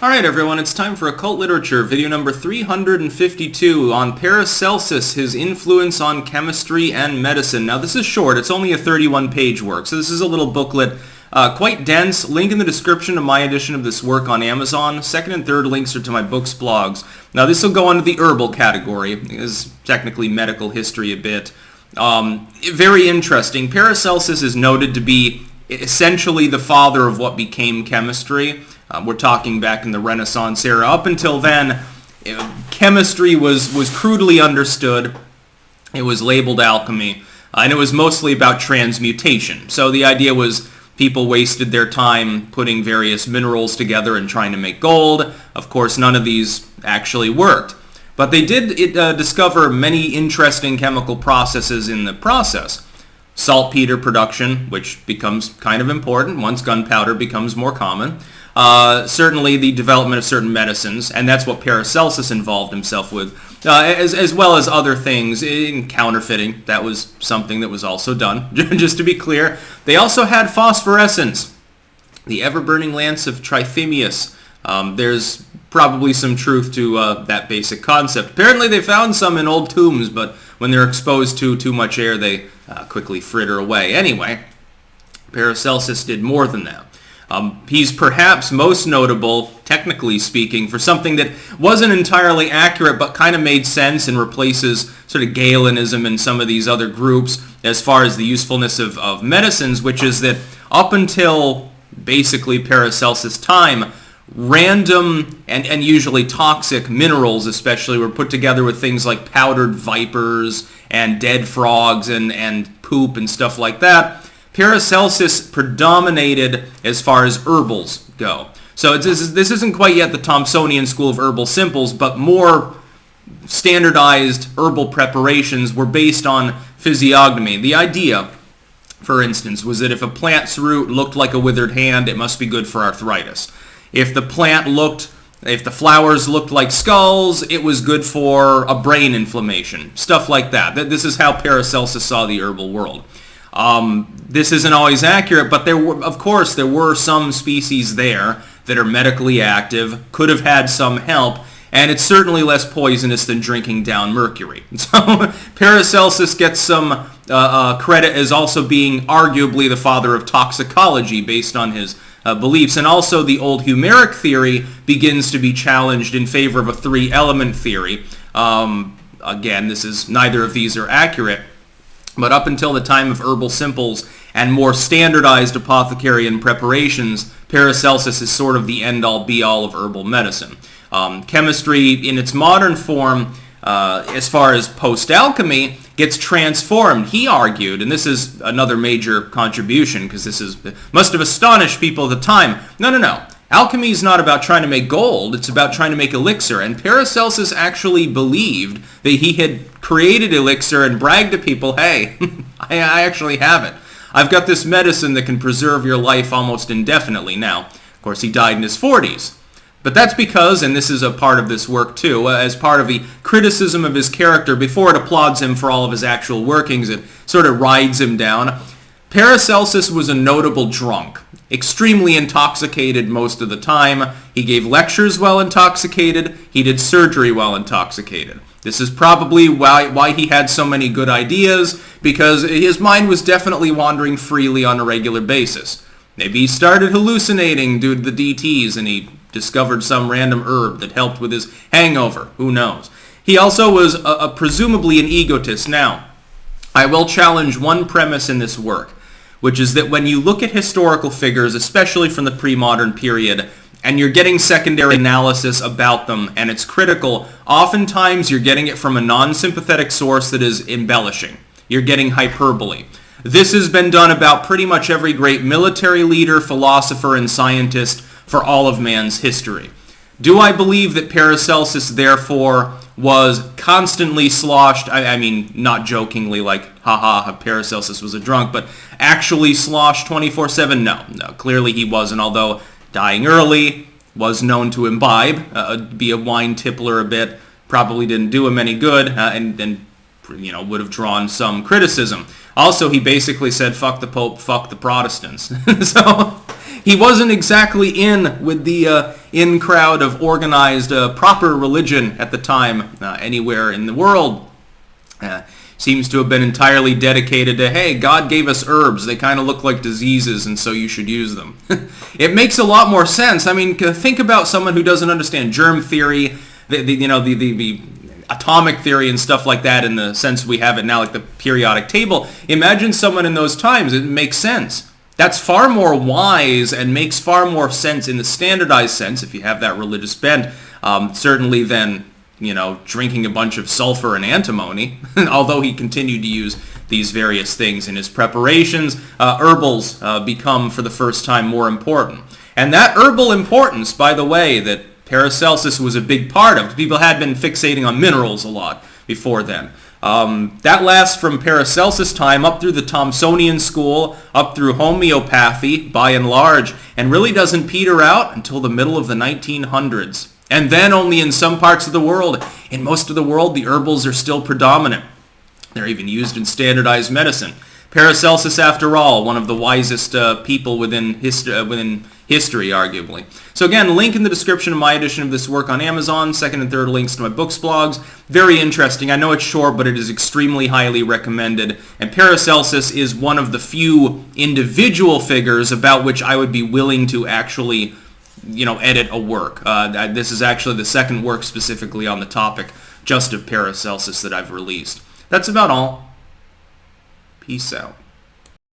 Alright everyone, it's time for Occult Literature, video number 352 on Paracelsus, his influence on chemistry and medicine. Now this is short, it's only a 31-page work, so this is a little booklet, quite dense. Link in the description to my edition of this work on Amazon. Second and third links are to my books, blogs. Now this will go under the herbal category, it is technically medical history a bit. Very interesting. Paracelsus is noted to be essentially the father of what became chemistry. We're talking back in the Renaissance era. Up until then, chemistry was crudely understood. It was labeled alchemy, and it was mostly about transmutation. So the idea was people wasted their time putting various minerals together and trying to make gold. Of course, none of these actually worked. But they did discover many interesting chemical processes in the process. Saltpeter production, which becomes kind of important once gunpowder becomes more common. Certainly the development of certain medicines, and that's what Paracelsus involved himself with, as well as other things in counterfeiting. That was something that was also done, just to be clear. They also had phosphorescence, the ever-burning lance of Trithemius. There's probably some truth to that basic concept. Apparently they found some in old tombs, but when they're exposed to too much air, they quickly fritter away. Anyway, Paracelsus did more than that. He's perhaps most notable, technically speaking, for something that wasn't entirely accurate but kind of made sense and replaces sort of Galenism and some of these other groups as far as the usefulness of medicines, which is that up until basically Paracelsus' time, random and usually toxic minerals especially were put together with things like powdered vipers and dead frogs and poop and stuff like that. Paracelsus predominated as far as herbals go. So this isn't quite yet the Thomsonian school of herbal simples, but more standardized herbal preparations were based on physiognomy. The idea, for instance, was that if a plant's root looked like a withered hand, it must be good for arthritis. If the flowers looked like skulls, it was good for a brain inflammation. Stuff like that. This is how Paracelsus saw the herbal world. This isn't always accurate, but there were some species there that are medically active, could have had some help, and it's certainly less poisonous than drinking down mercury. So Paracelsus gets some credit as also being arguably the father of toxicology based on his beliefs, and also the old Homeric theory begins to be challenged in favor of a three-element theory. Again, neither of these are accurate. But up until the time of herbal simples and more standardized apothecarian preparations, Paracelsus is sort of the end-all be-all of herbal medicine. Chemistry in its modern form, as far as post-alchemy, gets transformed. He argued, and this is another major contribution because must have astonished people at the time. No. Alchemy is not about trying to make gold, it's about trying to make elixir, and Paracelsus actually believed that he had created elixir and bragged to people, hey, I actually have it. I've got this medicine that can preserve your life almost indefinitely. Now, of course, he died in his 40s. But that's because, and this is a part of this work too, as part of the criticism of his character, before it applauds him for all of his actual workings, it sort of rides him down. Paracelsus was a notable drunk. Extremely intoxicated most of the time. He gave lectures while intoxicated. He did surgery while intoxicated. This is probably why he had so many good ideas, because his mind was definitely wandering freely on a regular basis. Maybe he started hallucinating due to the DTs and he discovered some random herb that helped with his hangover. Who knows? He also was presumably an egotist. Now, I will challenge one premise in this work, which is that when you look at historical figures, especially from the pre-modern period, and you're getting secondary analysis about them, and it's critical, oftentimes you're getting it from a non-sympathetic source that is embellishing. You're getting hyperbole. This has been done about pretty much every great military leader, philosopher, and scientist for all of man's history. Do I believe that Paracelsus, therefore, was constantly sloshed, I mean, not jokingly like, haha, Paracelsus was a drunk, but actually sloshed 24/7? No, clearly he wasn't, although dying early, was known to imbibe, be a wine tippler a bit, probably didn't do him any good, and would have drawn some criticism. Also, he basically said, fuck the Pope, fuck the Protestants. So He wasn't exactly in with the in crowd of organized proper religion at the time anywhere in the world. Seems to have been entirely dedicated to, hey, God gave us herbs. They kind of look like diseases, and so you should use them. It makes a lot more sense. I mean, think about someone who doesn't understand germ theory, the atomic theory and stuff like that in the sense we have it now, like the periodic table. Imagine someone in those times. It makes sense. That's far more wise and makes far more sense in the standardized sense, if you have that religious bent, certainly than, drinking a bunch of sulfur and antimony, although he continued to use these various things in his preparations. Herbals become, for the first time, more important. And that herbal importance, by the way, that Paracelsus was a big part of, people had been fixating on minerals a lot before then. That lasts from Paracelsus' time up through the Thomsonian school, up through homeopathy, by and large, and really doesn't peter out until the middle of the 1900s. And then only in some parts of the world. In most of the world, the herbals are still predominant. They're even used in standardized medicine. Paracelsus, after all, one of the wisest people within history, arguably. So again, link in the description of my edition of this work on Amazon, second and third links to my books blogs. Very interesting. I know it's short, but it is extremely highly recommended. And Paracelsus is one of the few individual figures about which I would be willing to actually edit a work. This is actually the second work specifically on the topic just of Paracelsus that I've released. That's about all. Peace out.